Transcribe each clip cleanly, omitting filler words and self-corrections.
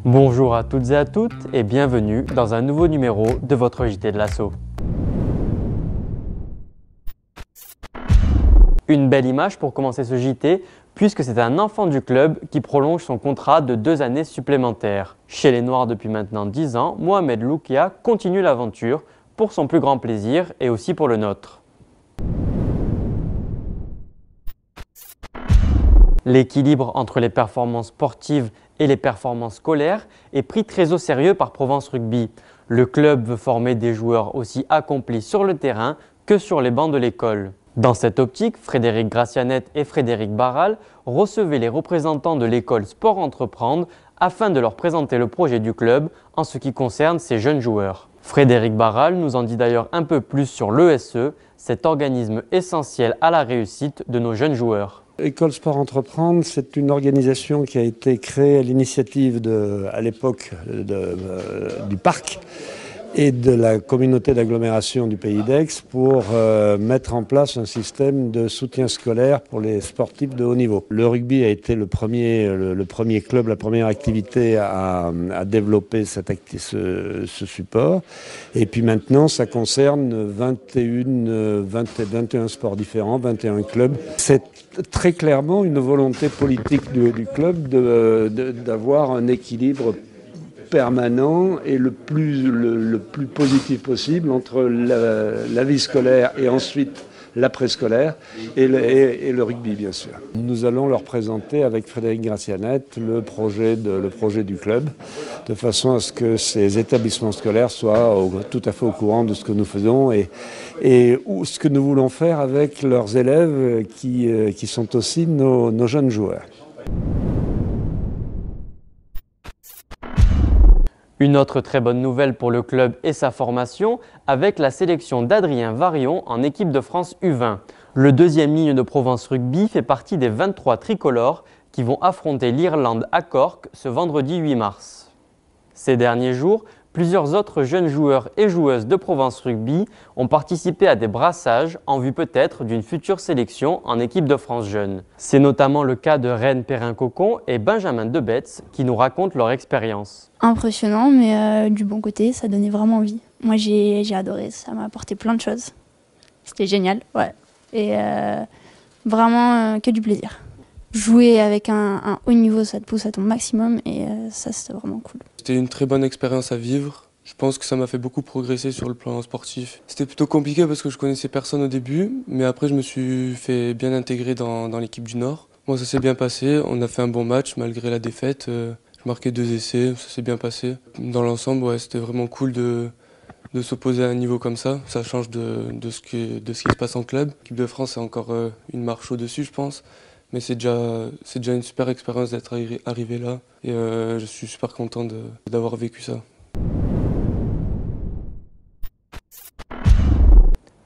Bonjour à toutes et à toutes et bienvenue dans un nouveau numéro de votre JT de l'Asso. Une belle image pour commencer ce JT puisque c'est un enfant du club qui prolonge son contrat de 2 années supplémentaires. Chez les Noirs depuis maintenant 10 ans, Mohamed Loukia continue l'aventure pour son plus grand plaisir et aussi pour le nôtre. L'équilibre entre les performances sportives et les performances scolaires est pris très au sérieux par Provence Rugby. Le club veut former des joueurs aussi accomplis sur le terrain que sur les bancs de l'école. Dans cette optique, Frédéric Gracianet et Frédéric Barral recevaient les représentants de l'école Sport Entreprendre afin de leur présenter le projet du club en ce qui concerne ces jeunes joueurs. Frédéric Barral nous en dit d'ailleurs un peu plus sur l'ESE, cet organisme essentiel à la réussite de nos jeunes joueurs. École Sport Entreprendre, c'est une organisation qui a été créée à l'initiative à l'époque du parc et de la communauté d'agglomération du Pays d'Aix pour mettre en place un système de soutien scolaire pour les sportifs de haut niveau. Le rugby a été le premier club, la première activité à développer ce support. Et puis maintenant, ça concerne 21 sports différents, 21 clubs. C'est très clairement une volonté politique du club d'avoir un équilibre permanent et le plus positif possible entre la vie scolaire et ensuite l'après-scolaire et le rugby, bien sûr. Nous allons leur présenter avec Frédéric Gracianet le projet du club, de façon à ce que ces établissements scolaires soient tout à fait au courant de ce que nous faisons et ce que nous voulons faire avec leurs élèves qui sont aussi nos jeunes joueurs. Une autre très bonne nouvelle pour le club et sa formation avec la sélection d'Adrien Varion en équipe de France U20. Le deuxième ligne de Provence Rugby fait partie des 23 tricolores qui vont affronter l'Irlande à Cork ce vendredi 8 mars. Ces derniers jours, plusieurs autres jeunes joueurs et joueuses de Provence Rugby ont participé à des brassages en vue peut-être d'une future sélection en équipe de France jeune. C'est notamment le cas de Reine Perrin-Cocon et Benjamin Debetz qui nous racontent leur expérience. Impressionnant, mais du bon côté, ça donnait vraiment envie. Moi, j'ai adoré, ça m'a apporté plein de choses. C'était génial, ouais. Et vraiment que du plaisir. Jouer avec un haut niveau, ça te pousse à ton maximum et ça, c'était vraiment cool. C'était une très bonne expérience à vivre. Je pense que ça m'a fait beaucoup progresser sur le plan sportif. C'était plutôt compliqué parce que je connaissais personne au début, mais après je me suis fait bien intégrer dans l'équipe du Nord. Bon, ça s'est bien passé, on a fait un bon match malgré la défaite. J'ai marqué 2 essais, ça s'est bien passé. Dans l'ensemble, ouais, c'était vraiment cool de s'opposer à un niveau comme ça. Ça change de ce qui se passe en club. L'équipe de France est encore une marche au-dessus, je pense. Mais c'est déjà une super expérience d'être arrivé là. Et je suis super content d'avoir vécu ça.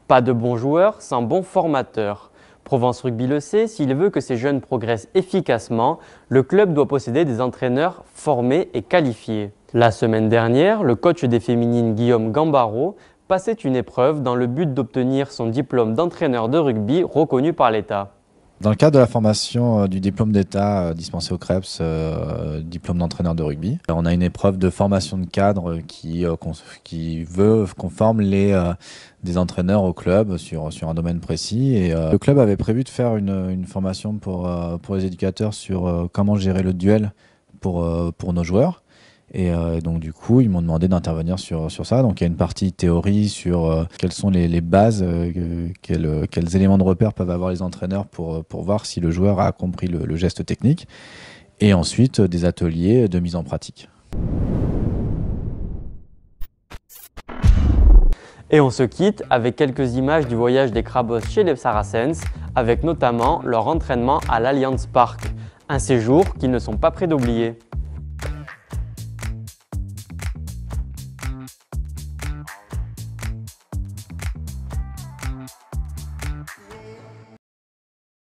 Pas de bons joueurs sans bons formateurs. Provence Rugby le sait, s'il veut que ces jeunes progressent efficacement, le club doit posséder des entraîneurs formés et qualifiés. La semaine dernière, le coach des féminines Guillaume Gambaro passait une épreuve dans le but d'obtenir son diplôme d'entraîneur de rugby reconnu par l'État. Dans le cadre de la formation du diplôme d'État dispensé au CREPS, diplôme d'entraîneur de rugby, on a une épreuve de formation de cadre qui veut qu'on forme des entraîneurs au club sur un domaine précis. Et le club avait prévu de faire une formation pour les éducateurs sur comment gérer le duel pour nos joueurs. Et donc du coup, ils m'ont demandé d'intervenir sur ça. Donc il y a une partie théorie sur quelles sont les bases, quels éléments de repère peuvent avoir les entraîneurs pour voir si le joueur a compris le geste technique. Et ensuite, des ateliers de mise en pratique. Et on se quitte avec quelques images du voyage des Crabos chez les Saracens, avec notamment leur entraînement à l'Allianz Park. Un séjour qu'ils ne sont pas prêts d'oublier.